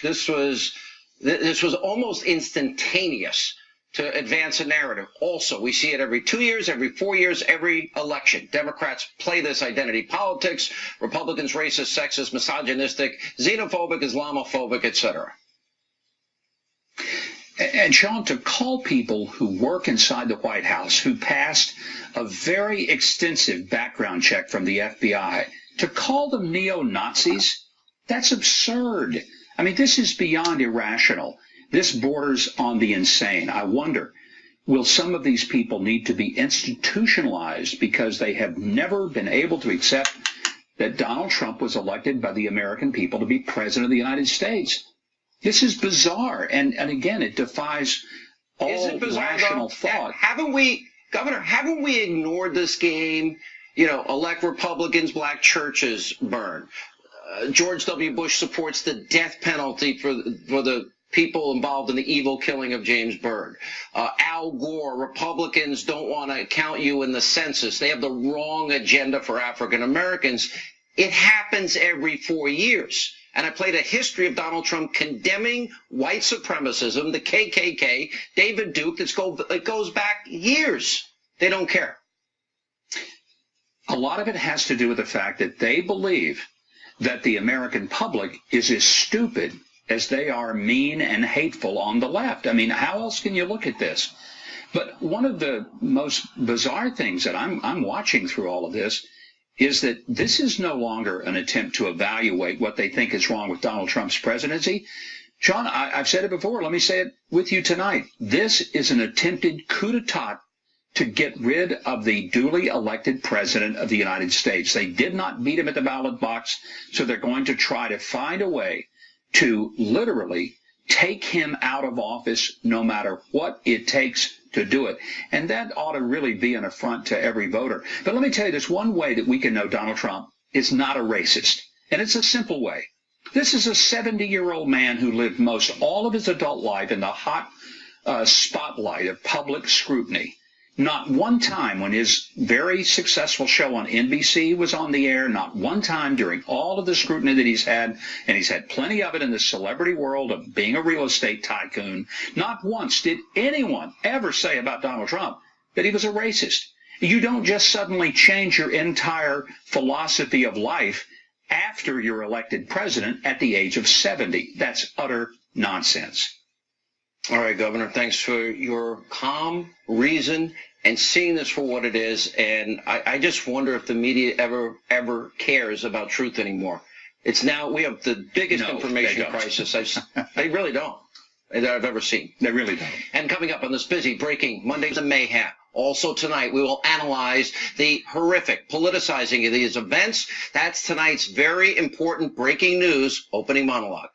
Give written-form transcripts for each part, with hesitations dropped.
Bush. This was almost instantaneous to advance a narrative. Also, we see it every 2 years, every 4 years, every election. Democrats play this identity politics. Republicans racist, sexist, misogynistic, xenophobic, Islamophobic, etc. And Sean, to call people who work inside the White House, who passed a very extensive background check from the FBI, to call them neo-Nazis, that's absurd. I mean, this is beyond irrational. This borders on the insane. I wonder, will some of these people need to be institutionalized because they have never been able to accept that Donald Trump was elected by the American people to be president of the United States? This is bizarre, and again, it defies all rational thought. Governor, haven't we ignored this game? You know, elect Republicans, black churches burn. George W. Bush supports the death penalty for the people involved in the evil killing of James Byrd. Al Gore, Republicans don't want to count you in the census. They have the wrong agenda for African Americans. It happens every 4 years. And I played a history of Donald Trump condemning white supremacism, the KKK, David Duke, it goes back years. They don't care. A lot of it has to do with the fact that they believe that the American public is as stupid as they are mean and hateful on the left. I mean, how else can you look at this? But one of the most bizarre things that I'm watching through all of this is that this is no longer an attempt to evaluate what they think is wrong with Donald Trump's presidency. John, I've said it before. Let me say it with you tonight. This is an attempted coup d'etat to get rid of the duly elected president of the United States. They did not beat him at the ballot box, so they're going to try to find a way to literally take him out of office no matter what it takes to do it. And that ought to really be an affront to every voter. But let me tell you, there's one way that we can know Donald Trump is not a racist. And it's a simple way. This is a 70-year-old man who lived most all of his adult life in the hot spotlight of public scrutiny. Not one time when his very successful show on NBC was on the air, not one time during all of the scrutiny that he's had, and he's had plenty of it in the celebrity world of being a real estate tycoon, not once did anyone ever say about Donald Trump that he was a racist. You don't just suddenly change your entire philosophy of life after you're elected president at the age of 70. That's utter nonsense. All right, Governor, thanks for your calm reason and seeing this for what it is. And I just wonder if the media ever cares about truth anymore. It's now we have the biggest information crisis. They really don't that I've ever seen. They really don't. And coming up on this busy breaking Mondays of Mayhem. Also tonight, we will analyze the horrific politicizing of these events. That's tonight's very important breaking news opening monologue.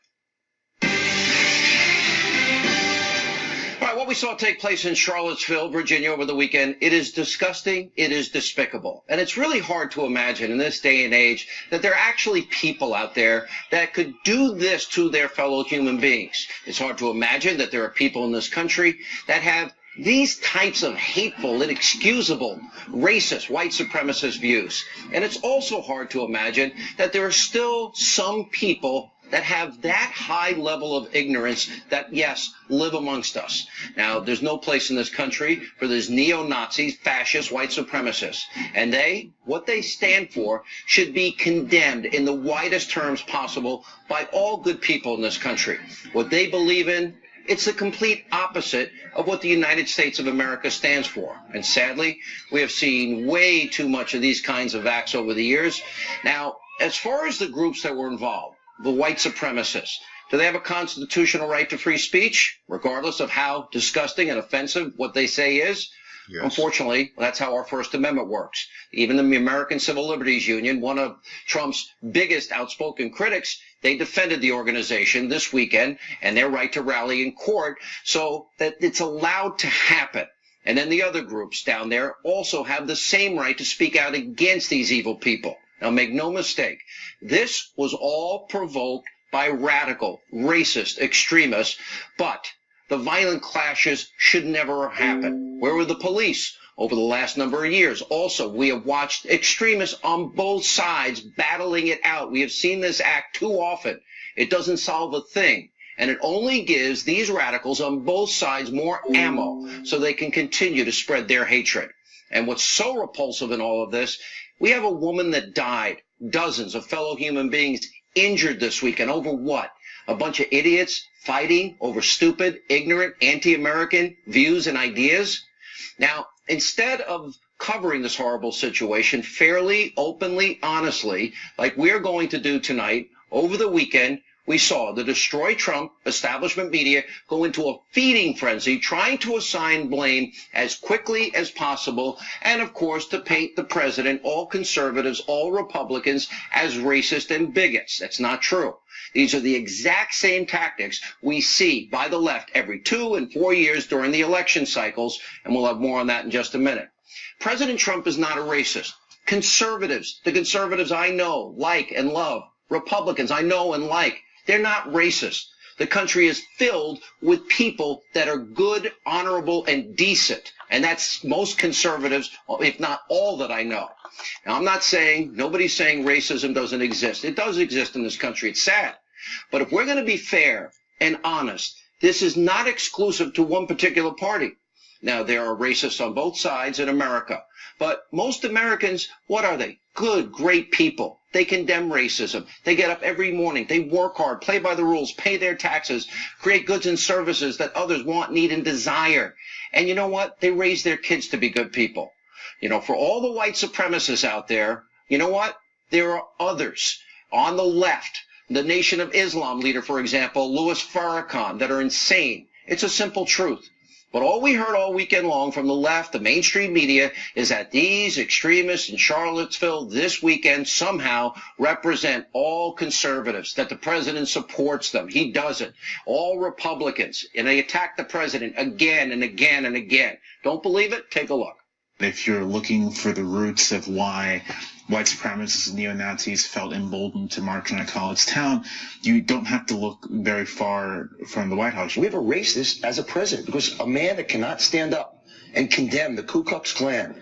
What we saw take place in Charlottesville, Virginia over the weekend, it is disgusting, it is despicable. And it's really hard to imagine in this day and age that there are actually people out there that could do this to their fellow human beings. It's hard to imagine that there are people in this country that have these types of hateful, inexcusable, racist, white supremacist views. And it's also hard to imagine that there are still some people that have that high level of ignorance that, yes, live amongst us. Now, there's no place in this country for these neo-Nazis, fascists, white supremacists. And what they stand for should be condemned in the widest terms possible by all good people in this country. What they believe in, it's the complete opposite of what the United States of America stands for. And sadly, we have seen way too much of these kinds of acts over the years. Now, as far as the groups that were involved, the white supremacists, do they have a constitutional right to free speech, regardless of how disgusting and offensive what they say is? Yes. Unfortunately, that's how our First Amendment works. Even the American Civil Liberties Union, one of Trump's biggest outspoken critics, they defended the organization this weekend and their right to rally in court so that it's allowed to happen. And then the other groups down there also have the same right to speak out against these evil people. Now, make no mistake, this was all provoked by radical, racist extremists, but the violent clashes should never happen. Where were the police over the last number of years? Also, we have watched extremists on both sides battling it out. We have seen this act too often. It doesn't solve a thing. And it only gives these radicals on both sides more ammo so they can continue to spread their hatred. And what's so repulsive in all of this, we have a woman that died, dozens of fellow human beings injured this weekend over what? A bunch of idiots fighting over stupid, ignorant, anti-American views and ideas? Now, instead of covering this horrible situation fairly, openly, honestly, like we're going to do tonight, over the weekend, we saw the Destroy Trump establishment media go into a feeding frenzy, trying to assign blame as quickly as possible, and of course to paint the president, all conservatives, all Republicans, as racist and bigots. That's not true. These are the exact same tactics we see by the left every 2 and 4 years during the election cycles, and we'll have more on that in just a minute. President Trump is not a racist. Conservatives, the conservatives I know, like, and love, Republicans I know and like, they're not racist. The country is filled with people that are good, honorable, and decent. And that's most conservatives, if not all that I know. Now, I'm not saying, nobody's saying racism doesn't exist. It does exist in this country. It's sad. But if we're going to be fair and honest, this is not exclusive to one particular party. Now, there are racists on both sides in America. But most Americans, what are they? Good, great people. They condemn racism. They get up every morning. They work hard, play by the rules, pay their taxes, create goods and services that others want, need, and desire. And you know what? They raise their kids to be good people. You know, for all the white supremacists out there, you know what? There are others on the left, the Nation of Islam leader, for example, Louis Farrakhan, that are insane. It's a simple truth. But all we heard all weekend long from the left, the mainstream media, is that these extremists in Charlottesville this weekend somehow represent all conservatives, that the president supports them. He doesn't. All Republicans. And they attack the president again and again and again. Don't believe it? Take a look. If you're looking for the roots of why white supremacists and neo-Nazis felt emboldened to march on a college town, you don't have to look very far from the White House. We have a racist as a president because a man that cannot stand up and condemn the Ku Klux Klan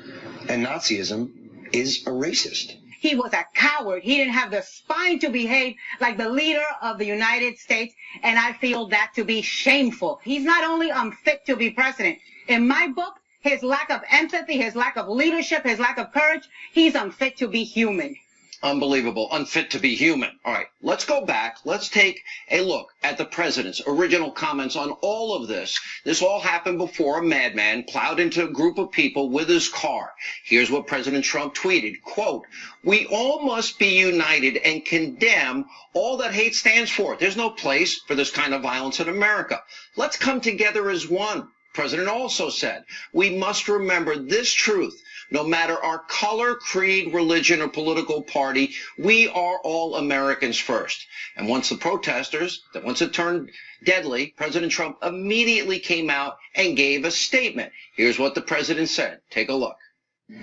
and Nazism is a racist. He was a coward. He didn't have the spine to behave like the leader of the United States, and I feel that to be shameful. He's not only unfit to be president. In my book, his lack of empathy, his lack of leadership, his lack of courage, he's unfit to be human. Unbelievable. Unfit to be human. All right, let's go back. Let's take a look at the president's original comments on all of this. This all happened before a madman plowed into a group of people with his car. Here's what President Trump tweeted, quote, "We all must be united and condemn all that hate stands for. There's no place for this kind of violence in America. Let's come together as one." President also said, "We must remember this truth. No matter our color, creed, religion, or political party, we are all Americans first." And once it turned deadly, President Trump immediately came out and gave a statement. Here's what the president said. Take a look.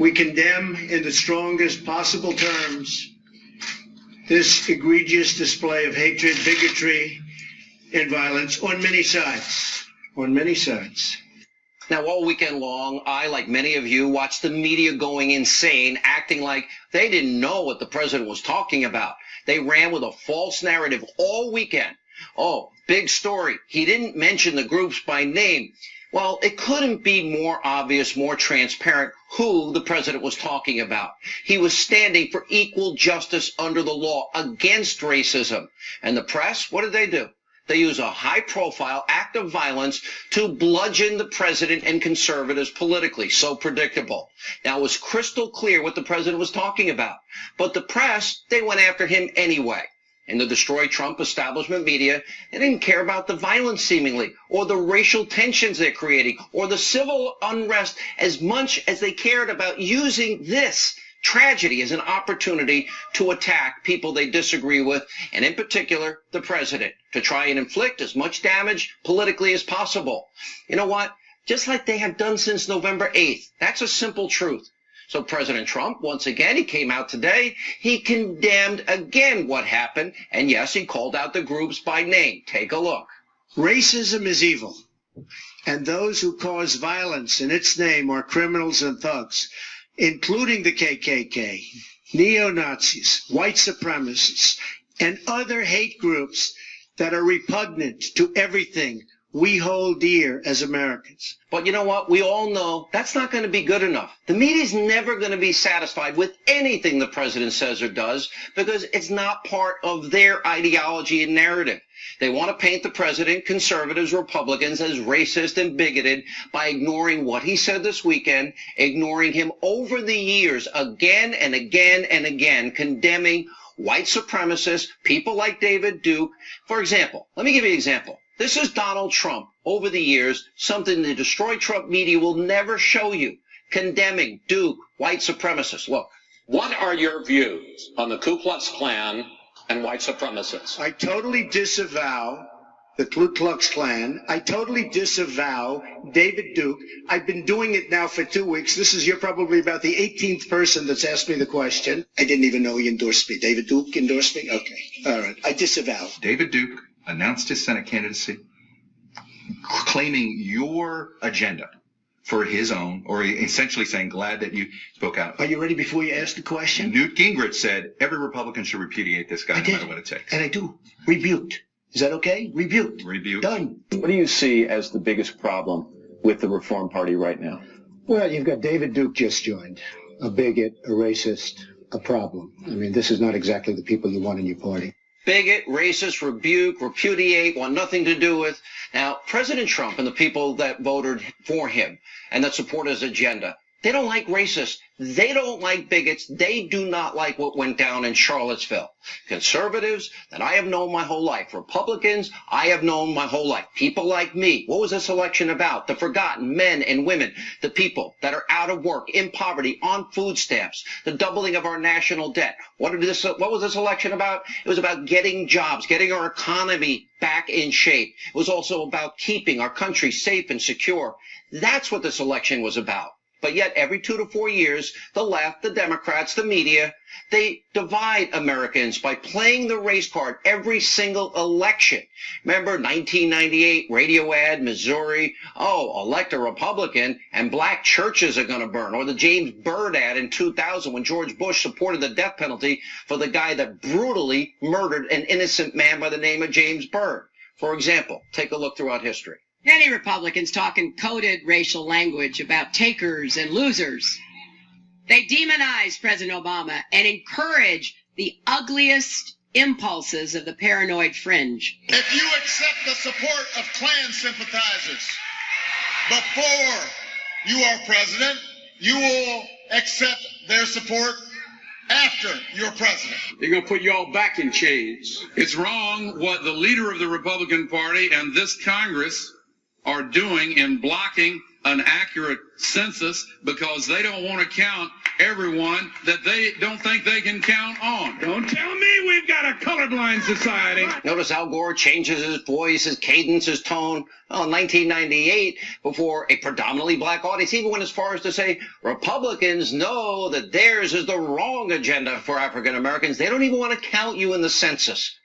"We condemn in the strongest possible terms this egregious display of hatred, bigotry, and violence on many sides. On many sides." Now, all weekend long, I, like many of you, watched the media going insane, acting like they didn't know what the president was talking about. They ran with a false narrative all weekend. Oh, big story. He didn't mention the groups by name. Well, it couldn't be more obvious, more transparent who the president was talking about. He was standing for equal justice under the law against racism. And the press, what did they do? They use a high-profile act of violence to bludgeon the president and conservatives politically. So predictable. Now, it was crystal clear what the president was talking about. But the press, they went after him anyway. And the Destroy Trump establishment media, they didn't care about the violence, seemingly, or the racial tensions they're creating, or the civil unrest as much as they cared about using this tragedy as an opportunity to attack people they disagree with, and in particular, the president, to try and inflict as much damage politically as possible. You know what? Just like they have done since November 8th. That's a simple truth. So President Trump, once again, he came out today. He condemned again what happened. And yes, he called out the groups by name. Take a look. "Racism is evil, and those who cause violence in its name are criminals and thugs, including the KKK, neo-Nazis, white supremacists, and other hate groups that are repugnant to everything we hold dear as Americans. But you know what? We all know that's not going to be good enough. The media's never going to be satisfied with anything the president says or does because it's not part of their ideology and narrative. They want to paint the president, conservatives, Republicans, as racist and bigoted by ignoring what he said this weekend, ignoring him over the years again and again and again, condemning white supremacists, people like David Duke. For example, let me give you an example. This is Donald Trump over the years, something the Destroy Trump media will never show you, condemning Duke, white supremacists. Look. What are your views on the Ku Klux Klan and white supremacists? I totally disavow the Ku Klux Klan. I totally disavow David Duke. I've been doing it now for 2 weeks. You're probably about the 18th person that's asked me the question. I didn't even know he endorsed me. David Duke endorsed me? Okay. All right. I disavow. David Duke announced his Senate candidacy, claiming your agenda for his own, or essentially saying, glad that you spoke out. Are you ready before you ask the question? Newt Gingrich said every Republican should repudiate this guy no matter what it takes. And I do. Rebuked. Is that okay? Rebuked. Rebuked. Done. What do you see as the biggest problem with the Reform Party right now? Well, you've got David Duke just joined. A bigot, a racist, a problem. I mean, this is not exactly the people you want in your party. Bigot, racist, rebuke, repudiate, want nothing to do with. Now, President Trump and the people that voted for him and that support his agenda, they don't like racists. They don't like bigots. They do not like what went down in Charlottesville. Conservatives that I have known my whole life. Republicans I have known my whole life. People like me. What was this election about? The forgotten men and women. The people that are out of work, in poverty, on food stamps. The doubling of our national debt. What was this election about? It was about getting jobs, getting our economy back in shape. It was also about keeping our country safe and secure. That's what this election was about. But yet every 2 to 4 years, the left, the Democrats, the media, they divide Americans by playing the race card every single election. Remember 1998 radio ad, Missouri, elect a Republican and black churches are going to burn. Or the James Byrd ad in 2000 when George Bush supported the death penalty for the guy that brutally murdered an innocent man by the name of James Byrd. For example, take a look throughout history. Many Republicans talk in coded racial language about takers and losers. They demonize President Obama and encourage the ugliest impulses of the paranoid fringe. If you accept the support of Klan sympathizers before you are president, you will accept their support after you're president. They're going to put you all back in chains. It's wrong what the leader of the Republican Party and this Congress are doing in blocking an accurate census because they don't want to count everyone that they don't think they can count on. Don't tell me we've got a colorblind society. Notice Al Gore changes his voice, his cadence, his tone. Well, in 1998, before a predominantly black audience, he even went as far as to say Republicans know that theirs is the wrong agenda for African Americans. They don't even want to count you in the census.